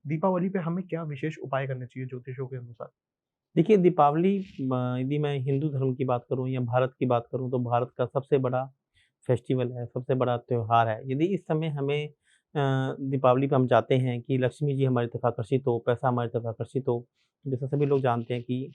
दीपावली पे हमें क्या विशेष उपाय करने चाहिए ज्योतिषों के अनुसार? देखिए दीपावली यदि मैं हिंदू धर्म की बात करूँ या भारत की बात करूँ तो भारत का सबसे बड़ा फेस्टिवल है, सबसे बड़ा त्योहार है। यदि इस समय हमें दीपावली पे हम चाहते हैं कि लक्ष्मी जी हमारी तरफ आकर्षित हो, पैसा हमारी तरफ आकर्षित हो, जैसा सभी लोग जानते हैं कि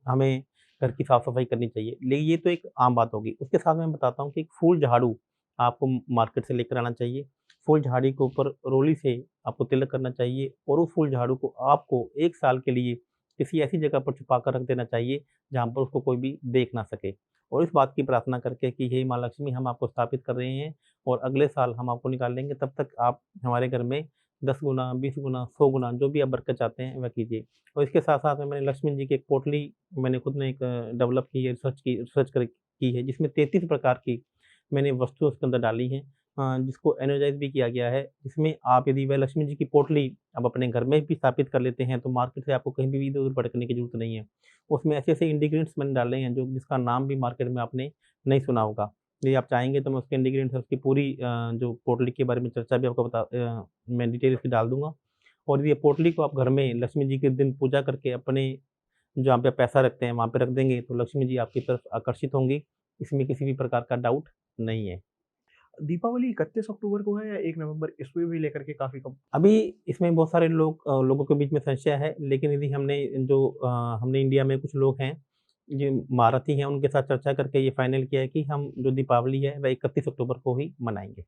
हमें घर की साफ-सफाई करनी चाहिए। ये तो एक आम बात होगी। उसके साथ मैं बताता हूँ कि एक फूल झाड़ू आपको मार्केट से लेकर आना चाहिए। फूल झाड़ी के ऊपर रोली से आपको तिलक करना चाहिए और उस फूल झाड़ू को आपको 1 साल के लिए किसी ऐसी जगह पर छुपा कर रख देना चाहिए, जहाँ पर उसको कोई भी देख ना सके। और इस बात की प्रार्थना करके कि हे माँ लक्ष्मी हम आपको स्थापित कर रहे हैं और अगले साल हम आपको निकालेंगे, तब तक आप हमारे घर में 10 गुना, 20 गुना, 100 गुना जो भी आप बरकत चाहते हैं वह कीजिए। और इसके साथ-साथ में मैंने लक्ष्मण जी की एक पोटली मैंने खुद ने एक डेवलप की है, रिसर्च कर की है, जिसमें 33 प्रकार की मैंने वस्तुएँ उसके अंदर डाली हैं, जिसको एनर्जाइज़ भी किया गया है। इसमें आप यदि वह लक्ष्मी जी की पोटली आप अपने घर में भी स्थापित कर लेते हैं, तो मार्केट से आपको कहीं भी इधर-उधर भटकने की ज़रूरत नहीं है। उसमें ऐसे-ऐसे इंग्रीडिएंट्स मैंने डाले हैं जो जिसका नाम भी मार्केट में आपने नहीं सुना होगा। यदि आप चाहेंगे तो मैं उसके इंग्रीडिएंट्स उसकी पूरी जो पोटली के बारे में चर्चा भी आपको मैं डिटेल इसकी डाल दूँगा। और ये पोटली को आप घर में लक्ष्मी जी के दिन पूजा करके अपने जहाँ पे आप पैसा रखते हैं, वहाँ पे रख देंगे, तो लक्ष्मी जी आपकी तरफ आकर्षित होंगी। इसमें किसी भी प्रकार का डाउट नहीं है। दीपावली 31 अक्टूबर को है या 1 नवंबर? इसको भी लेकर के काफ़ी कम। अभी इसमें बहुत सारे लोगों के बीच में संशय है, लेकिन यदि हमने इंडिया में कुछ लोग हैं, जो महारथी हैं, उनके साथ चर्चा करके ये फाइनल किया है कि हम जो दीपावली है, वह 31 अक्टूबर को ही मनाएँगे।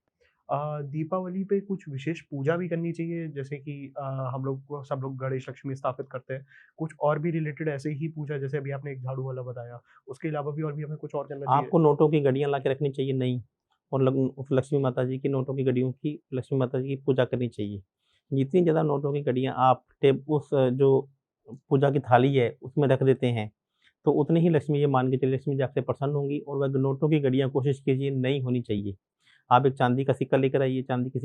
दीपावली पे कुछ विशेष पूजा भी करनी चाहिए जैसे कि हम लोग को सब लोग गणेश लक्ष्मी स्थापित करते हैं। कुछ और भी रिलेटेड ऐसे ही पूजा जैसे अभी आपने एक झाड़ू वाला बताया, उसके अलावा भी और भी हमें कुछ और करना चाहिए? आपको नोटों की घड़ियाँ ला के रखनी चाहिए नई और उस लक्ष्मी माता जी की नोटों की घड़ियों की लक्ष्मी माता जी की पूजा करनी चाहिए। जितनी ज़्यादा नोटों की घड़ियाँ आप जो पूजा की थाली है, उसमें रख देते हैं, तो उतनी ही लक्ष्मी ये मान के चलिए लक्ष्मी जी आपसे प्रसन्न होंगी और वह नोटों की घड़ियाँ कोशिश कीजिए नई होनी चाहिए। आप एक चाँदी का सिक्का लेकर आइए, चाँदी के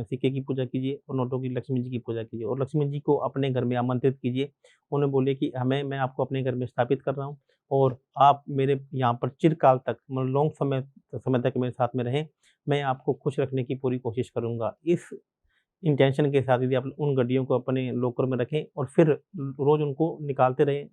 सिक्के की पूजा कीजिए और नोटों की लक्ष्मी जी की पूजा कीजिए और लक्ष्मी जी को अपने घर में आमंत्रित कीजिए। उन्हें बोलिए कि मैं आपको अपने घर में स्थापित कर रहा हूँ और आप मेरे यहाँ पर चिरकाल तक मतलब लॉन्ग समय समय तक मेरे साथ में रहें। मैं आपको खुश रखने की पूरी कोशिश करूँगा। इस इंटेंशन के साथ यदि आप उन घड़ियों को अपने लॉकर में रखें और फिर रोज़ उनको निकालते रहें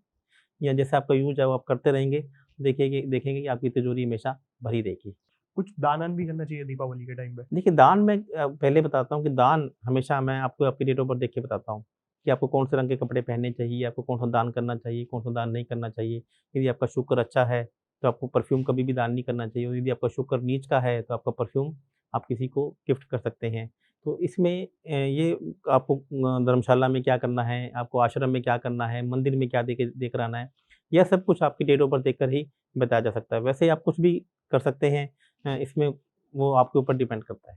या जैसे आपका यूज़ है वो आप करते रहेंगे, देखेंगे कि आपकी तिजोरी हमेशा भरी रहेगी। कुछ दान-वान भी करना चाहिए दीपावली के टाइम पे? देखिए, दान में पहले बताता हूँ कि दान हमेशा मैं आपको आपकी डेट ऑफ बर्थ देख के बताता हूँ, कि आपको कौन-से रंग के कपड़े पहनने चाहिए, आपको कौन-सा दान करना चाहिए, कौन-सा दान नहीं करना चाहिए। यदि आपका शुक्र अच्छा है, तो आपको परफ्यूम कभी भी दान नहीं करना चाहिए और यदि आपका शुक्र नीच का है, तो आपका परफ्यूम आप किसी को गिफ्ट कर सकते हैं। तो इसमें ये आपको धर्मशाला में क्या करना है, आपको आश्रम में क्या करना है, मंदिर में क्या देकर आना है, यह सब कुछ आपकी डेट ऑफ बर्थ देखकर ही बताया जा सकता है। वैसे आप कुछ भी कर सकते हैं इसमें वो आपके ऊपर डिपेंड करता है।